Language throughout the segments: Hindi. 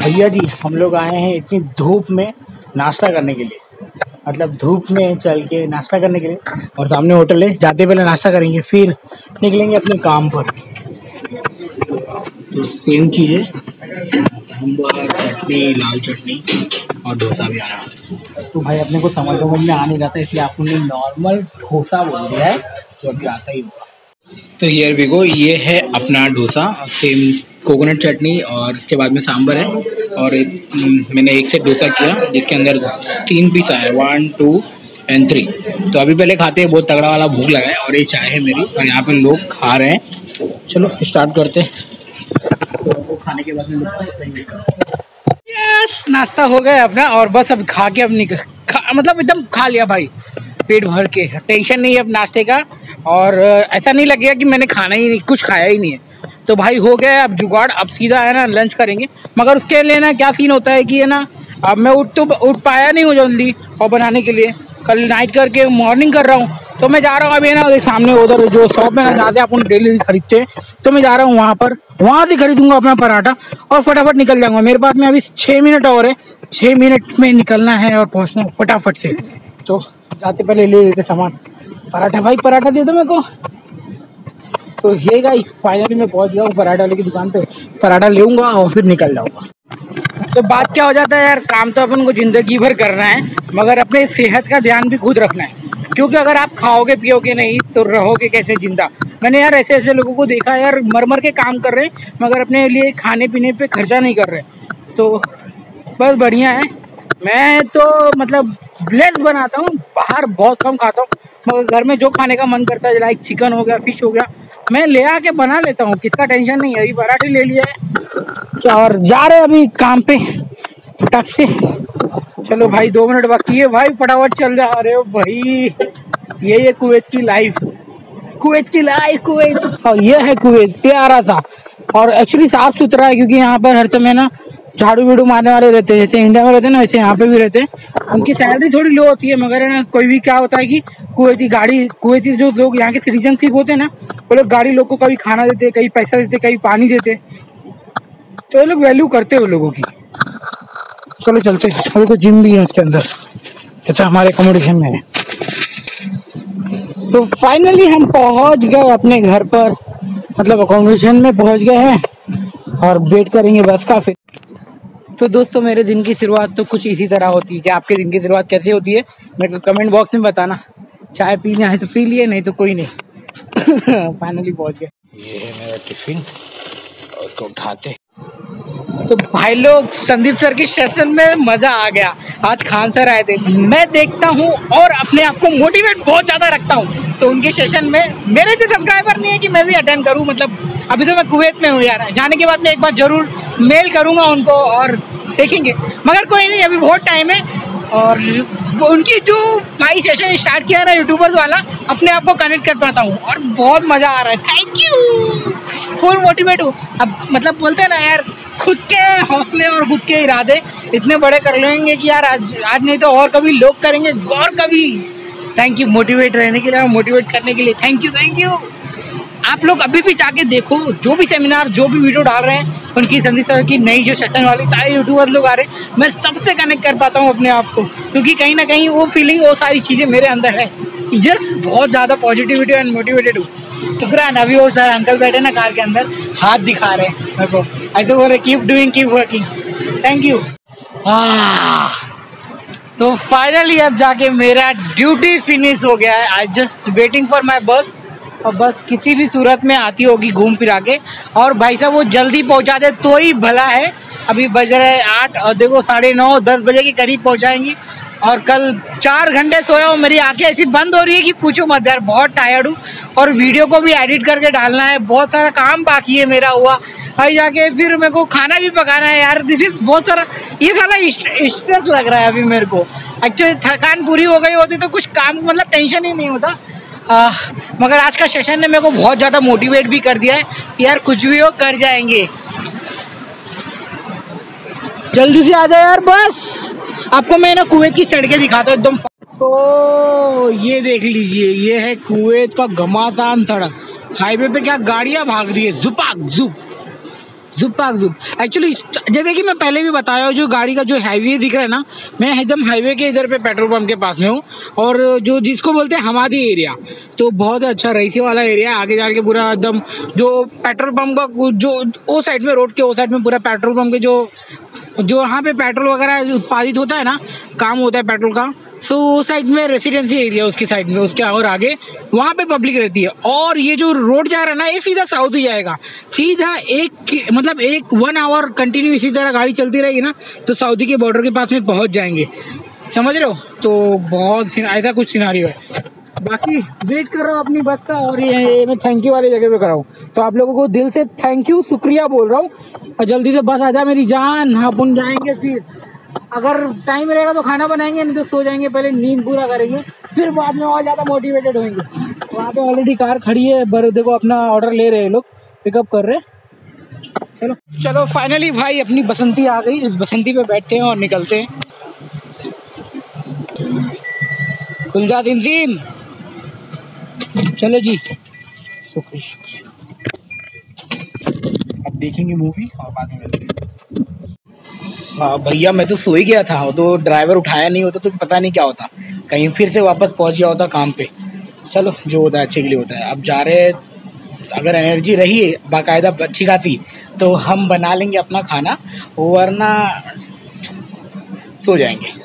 भैया जी हम लोग आए हैं इतनी धूप में नाश्ता करने के लिए, मतलब धूप में चल के नाश्ता करने के लिए, और सामने होटल है। जाते पहले नाश्ता करेंगे फिर निकलेंगे अपने काम पर। तो सेम चीज़ है, सांभर, चटनी, लाल चटनी और डोसा भी आया है। तो भाई अपने को समझ में आ नहीं रहा था, इसलिए आपने नॉर्मल डोसा बोल दिया है, तो अभी आता ही होगा। तो हियर वी गो, ये है अपना डोसा, सेम कोकोनट चटनी और इसके बाद में सांभर है। और मैंने एक सेट डोसा किया जिसके अंदर 3 पीस आया, 1, 2 और 3। तो अभी पहले खाते हैं, बहुत तगड़ा वाला भूख लगा है। और ये चाय है मेरी, और यहाँ पे लोग खा रहे हैं। चलो स्टार्ट करते हैं। तो खाने के बाद में नाश्ता हो गया अपना, और बस अब खा के अब मतलब एकदम खा लिया भाई, पेट भर के, टेंशन नहीं है अब नाश्ते का। और ऐसा नहीं लगेगा कि मैंने खाना ही नहीं, कुछ खाया ही नहीं है। तो भाई हो गया अब जुगाड़, अब सीधा है ना लंच करेंगे। मगर उसके लिए ना क्या सीन होता है कि है ना, अब मैं उठ पाया नहीं हूँ जल्दी, और बनाने के लिए कल नाइट करके मॉर्निंग कर रहा हूँ। तो मैं जा रहा हूँ अभी है ना सामने उधर जो शॉप है ना जहाँ से अपन डेली खरीदते हैं, तो मैं जा रहा हूँ वहाँ से खरीदूंगा अपना पराठा और फटाफट निकल जाऊंगा। मेरे पास में अभी 6 मिनट और है, 6 मिनट में निकलना है और पहुँचना है फटाफट से। तो जाते पहले ले लेते सामान। पराठा भाई, पराठा दे दो मेरे को। तो ये गाइस फाइनली मैं पहुंच गया हूँ पराठा वाले की दुकान पे, पराठा लूंगा और फिर निकल जाऊंगा। तो बात क्या हो जाता है यार, काम तो अपन को जिंदगी भर करना है, मगर अपने सेहत का ध्यान भी खुद रखना है। क्योंकि अगर आप खाओगे पियोगे नहीं तो रहोगे कैसे जिंदा। मैंने यार ऐसे ऐसे लोगों को देखा यार, मर के काम कर रहे हैं मगर अपने लिए खाने पीने पे खर्चा नहीं कर रहे। तो बस बढ़िया है। मैं तो मतलब ब्लेस बनाता हूँ, बाहर बहुत कम खाता हूँ, मगर घर में जो खाने का मन करता है, लाइक चिकन हो गया, फिश हो गया, मैं ले आके बना लेता हूँ। किसका टेंशन नहीं है। अभी पराठे ले लिया है क्या, और जा रहे हैं अभी काम पे फटाक से। चलो भाई 2 मिनट बाकी है भाई, फटाफट चल जा रहे हो भाई। ये कुवैत की लाइफ, कुवैत की लाइफ, कुवैत। और ये है कुवैत प्यारा सा, और एक्चुअली साफ सुथरा है, क्योंकि यहाँ पर हर समय ना झाड़ू बीड़ू मारने वाले रहते हैं। जैसे इंडिया में रहते हैं ना, वैसे यहाँ पे भी रहते हैं। उनकी सैलरी थोड़ी लो होती है, मगर है ना कोई भी क्या होता है कि कुवैती जो लोग यहाँ के सिटीजनशिप होते हैं ना, वो लोग गाड़ी लोग को कभी खाना देते, कभी पैसा देते, कभी पानी देते। तो ये लोग वैल्यू करते हैं उन लोगों की। चलो चलते, अभी तो जिम भी है उसके अंदर, अच्छा हमारे अकोमोडेशन में है। तो फाइनली हम पहुंच गए अपने घर पर, मतलब अकोमोडेशन में पहुंच गए हैं, और वेट करेंगे बस का। फिर तो दोस्तों मेरे दिन की शुरुआत तो कुछ इसी तरह होती है। कि आपके दिन की शुरुआत कैसे होती है मेरे को कमेंट बॉक्स में बताना। चाय पीना है तो पी लिए, नहीं तो कोई नहीं। फाइनली पहुंच गए। ये है मेरा टिफिन, और उसको उठाते। तो भाई लोग संदीप सर के सेशन में मजा आ गया। आज खान सर आए थे। मैं देखता हूँ और अपने आप को मोटिवेट बहुत ज्यादा रखता हूँ, तो उनके सेशन में मेरे जो सब्सक्राइबर नहीं है कि मैं भी अटेंड करूँ। मतलब अभी तो मैं कुवैत में हूँ यार, जाने के बाद मैं एक बार जरूर मेल करूँगा उनको और देखेंगे। मगर कोई नहीं, अभी बहुत टाइम है। और उनकी जो भाई सेशन स्टार्ट किया ना यूट्यूबर्स वाला, अपने आप को कनेक्ट कर पाता हूँ और बहुत मजा आ रहा है। थैंक यू, फुल मोटिवेट हूँ। अब मतलब बोलते हैं ना यार, खुद के हौसले और खुद के इरादे इतने बड़े कर लेंगे कि यार आज नहीं तो और कभी लोग करेंगे, और कभी। थैंक यू मोटिवेट रहने के लिए, मोटिवेट करने के लिए। Thank you. आप लोग अभी भी जाके देखो, जो भी सेमिनार, जो भी वीडियो डाल रहे हैं उनकी, संदीप सर की नई जो सेशन वाली सारे यूट्यूबर्स लोग आ रहे हैं, मैं सबसे कनेक्ट कर पाता हूँ अपने आप को, क्योंकि कहीं ना कहीं वो फीलिंग, वो सारी चीज़ें मेरे अंदर है। यस, बहुत ज़्यादा पॉजिटिविटी एंड मोटिवेटेड हूँ। शुक्रान। अभी वो सर अंकल बैठे ना कार के अंदर, हाथ दिखा रहे हैं मेरे को, ऐसे बोल रहे keep doing, keep working. Thank you. तो फाइनली अब जाके मेरा ड्यूटी फिनिश हो गया है। I just waiting for my बस, और बस किसी भी सूरत में आती होगी घूम फिरा के। और भाई साहब वो जल्दी पहुंचा दे तो ही भला है। अभी बज रहे 8 और देखो 9:30 10 बजे के करीब पहुंचाएंगी। और कल 4 घंटे सोया हूँ, मेरी आंखें ऐसी बंद हो रही है कि पूछो मत यार, बहुत टायर्ड हूँ। और वीडियो को भी एडिट करके डालना है, बहुत सारा काम बाकी है मेरा हुआ। भाई जाके फिर मेरे को खाना भी पकाना है यार। दिस इज बहुत सारा, ये सारा स्ट्रेस लग रहा है अभी मेरे को। एक्चुअली थकान पूरी हो गई होती तो कुछ काम मतलब टेंशन ही नहीं होता। मगर आज का सेशन ने मेरे को बहुत ज़्यादा मोटिवेट भी कर दिया है कि यार कुछ भी हो कर जाएंगे। जल्दी से आ जाए यार बस। आपको मैं ना कुवैत की सड़कें दिखाता हूँ एकदम। तो ये देख लीजिए, ये है कुवैत का घमासान सड़क। हाईवे पे क्या गाड़ियाँ भाग रही है, जुपाक जुप। जुप्पाक जुप। एक्चुअली जैसे कि मैं पहले भी बताया, जो गाड़ी का जो हाईवे दिख रहा है ना, मैं एकदम हाईवे के इधर पे पेट्रोल पंप के पास में हूँ, और जो जिसको बोलते हैं हमादी एरिया, तो बहुत अच्छा रईसी वाला एरिया है। आगे जाके पूरा एकदम जो पेट्रोल पंप का जो वो साइड में, रोड के वो साइड में पूरा पेट्रोल पंप के जो यहाँ पे पेट्रोल वगैरह उत्पादित होता है ना, काम होता है पेट्रोल का, सो वो साइड में रेसिडेंसी एरिया, उसकी साइड में, उसके और आगे वहाँ पे पब्लिक रहती है। और ये जो रोड जा रहा है ना, ये सीधा साउथ ही जाएगा, सीधा एक 1 आवर कंटिन्यू इसी तरह गाड़ी चलती रहेगी ना, तो सऊदी के बॉर्डर के पास में पहुँच जाएंगे, समझ रहे हो। तो बहुत ऐसा कुछ सिनारियो है। बाकी वेट कर रहा हूँ अपनी बस का, और ये मैं थैंक यू वाली जगह पे कर रहा हूँ, तो आप लोगों को दिल से थैंक यू, शुक्रिया बोल रहा हूँ। और जल्दी से बस आ जा मेरी जान, अपन जाएंगे। फिर अगर टाइम रहेगा तो खाना बनाएंगे, नहीं तो सो जाएंगे, पहले नींद पूरा करेंगे, फिर बाद में और ज़्यादा मोटिवेटेड होंगे। वहाँ पे ऑलरेडी कार खड़ी है, बर देखो अपना ऑर्डर ले रहे हैं लोग, पिकअप कर रहे हैं। चलो फाइनली भाई अपनी बसंती आ गई, इस बसंती पे बैठते हैं और निकलते हैं। खुल जा जिम, चलो जी, शुक्रिया। अब देखेंगे मूवी और बाद में मिलते हैं। हाँ भैया, मैं तो सो ही गया था, तो ड्राइवर उठाया नहीं होता तो पता नहीं क्या होता, कहीं फिर से वापस पहुंच गया होता काम पे। चलो जो होता है अच्छे के लिए होता है। अब जा रहे, अगर एनर्जी रही बाकायदा अच्छी खासी, तो हम बना लेंगे अपना खाना, वरना सो जाएंगे।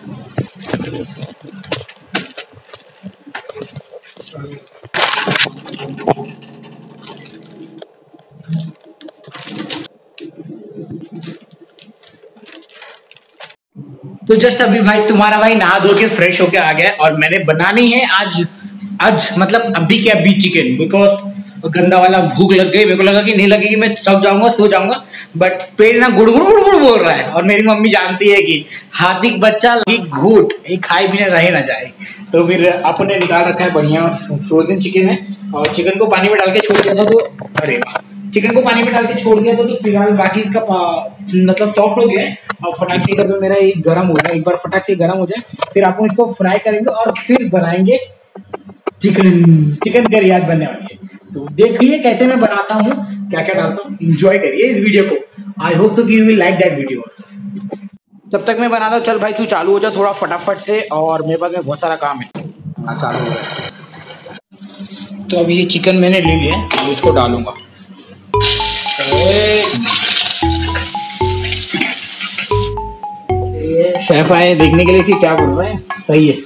तो जस्ट अभी भाई तुम्हारा भाई नहा धो के फ्रेश होके आ गया, और मैंने बनानी है आज मतलब अभी के अभी चिकन, बिकॉज गंदा वाला भूख लग गई। मेरे को लगा कि नहीं लगेगी, मैं सब जाऊंगा, सो जाऊंगा, बट पेट ना गुड़गुड़ गुड़गुड़ बोल रहा है। और मेरी मम्मी जानती है कि हाथी बच्चा घूट एक खाए बिना रहे ना जाए, तो फिर आपने निकाल रखा है बढ़िया फ्रोजन चिकन है। और चिकन को पानी में डाल के छोड़ दिया था, तो अरे वाह, चिकन को पानी में डाल के छोड़ दिया था, तो फिलहाल बाकी इसका मतलब सॉफ्ट हो गया है। और फटाक से घर में मेरा एक गर्म हो जाए, एक बार फटाक से गर्म हो जाए, फिर आप इसको फ्राई करेंगे और फिर बनाएंगे चिकन करी आज बनने वाली है। तो देखिए कैसे मैं बनाता हूँ, क्या क्या डालता हूँ, एंजॉय करिए इस वीडियो को। आई होप सो कि you will like that video. जब तक मैं बनाता हूँ, चल भाई तू चालू हो जा थोड़ा फटाफट से, और मेरे पास में बहुत सारा काम है। चालू हो गया। तो अभी ये चिकन मैंने ले लिया है, इसको डालूंगा। शेफ आए देखने के लिए कि क्या बोल रहे हैं, सही है।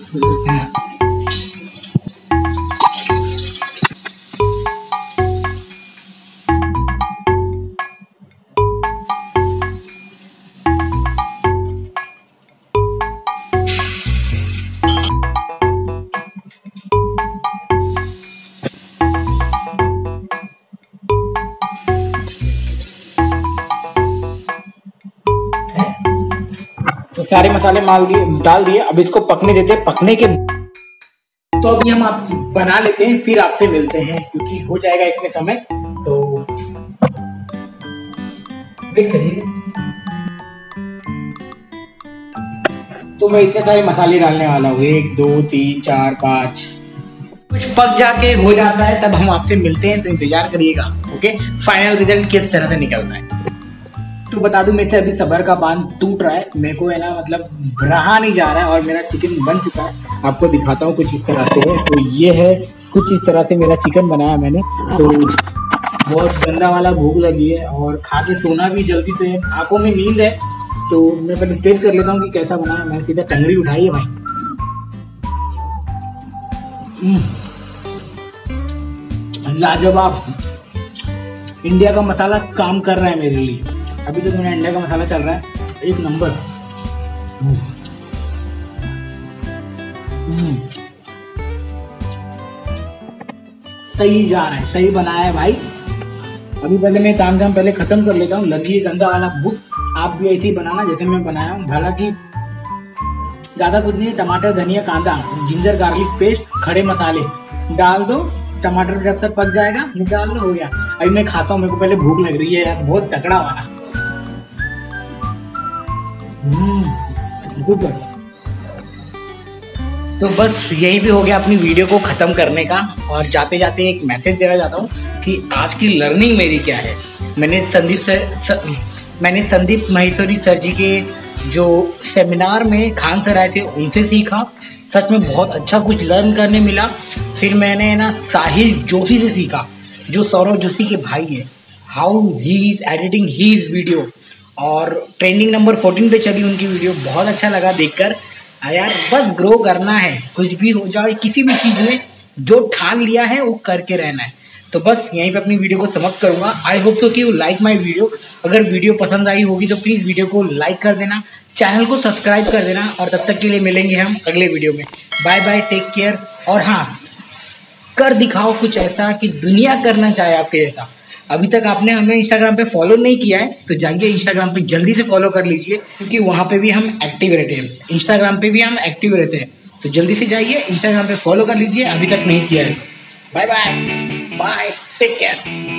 तो सारे मसाले डाल दिए, अब इसको पकने देते हैं। पकने के तो अभी हम आप बना लेते हैं, फिर आपसे मिलते हैं, क्योंकि हो जाएगा इसमें समय, तो वेट करिए। तो मैं इतने सारे मसाले डालने वाला हूँ, 1 2 3 4 5। कुछ पक जाके हो जाता है, तब हम आपसे मिलते हैं, तो इंतजार करिएगा। ओके, फाइनल रिजल्ट किस तरह से निकलता है। तो बता दूं, मेरे से अभी सब्र का बांध टूट रहा है, मेरे को है ना मतलब रहा नहीं जा रहा है, और मेरा चिकन बन चुका है। आपको दिखाता हूँ कुछ इस तरह से है। तो ये है कुछ इस तरह से मेरा चिकन बनाया मैंने। तो बहुत गंदा वाला भूख लगी है, और खा के सोना भी जल्दी से, आंखों में नींद है, तो मैं पहले टेस्ट कर लेता हूँ कि कैसा बना है। मैंने सीधा टंगड़ी उठाई है भाई। लाजवाब, इंडिया का मसाला काम कर रहा है मेरे लिए। अभी तो मेरा इंडिया का मसाला चल रहा है, एक नंबर। सही जा रहा है, सही बनाया है भाई। अभी पहले मैं काम पहले खत्म कर लेता हूँ, लगी है गंदा वाला भूख। आप भी ऐसे ही बनाना जैसे मैं बनाया हूँ। हालांकि ज्यादा कुछ नहीं है, टमाटर, धनिया, कांदा, जिंजर गार्लिक पेस्ट, खड़े मसाले डाल दो, टमाटर जब तक पक जाएगा निकाल लो, हो गया। अभी मैं खाता हूँ, मेरे को पहले भूख लग रही है यार, बहुत तगड़ा वाला। गुड। तो बस यही भी हो गया अपनी वीडियो को खत्म करने का। और जाते जाते एक मैसेज देना चाहता हूँ कि आज की लर्निंग मेरी क्या है। मैंने संदीप माहेश्वरी सर जी के जो सेमिनार में खान सर आए थे उनसे सीखा। सच में बहुत अच्छा कुछ लर्न करने मिला। फिर मैंने ना साहिल जोशी से सीखा, जो सौरभ जोशी के भाई है, how he is editing his video, और ट्रेंडिंग नंबर 14 पे चली उनकी वीडियो। बहुत अच्छा लगा देखकर। यार बस ग्रो करना है, कुछ भी हो जाए किसी भी चीज़ में जो ठान लिया है वो करके रहना है। तो बस यहीं पे अपनी वीडियो को समाप्त करूंगा। आई होप तो कि यू लाइक माय वीडियो। अगर वीडियो पसंद आई होगी तो प्लीज़ वीडियो को लाइक कर देना, चैनल को सब्सक्राइब कर देना, और तब तक के लिए मिलेंगे हम अगले वीडियो में। Bye bye, take care. और हाँ, कर दिखाओ कुछ ऐसा कि दुनिया करना चाहे आपके जैसा। अभी तक आपने हमें इंस्टाग्राम पे फॉलो नहीं किया है तो जाइए इंस्टाग्राम पे जल्दी से फॉलो कर लीजिए, क्योंकि वहाँ पे भी हम एक्टिव रहते हैं, इंस्टाग्राम पे भी हम एक्टिव रहते हैं। तो जल्दी से जाइए इंस्टाग्राम पे फॉलो कर लीजिए, अभी तक नहीं किया है। Bye bye, bye, take care.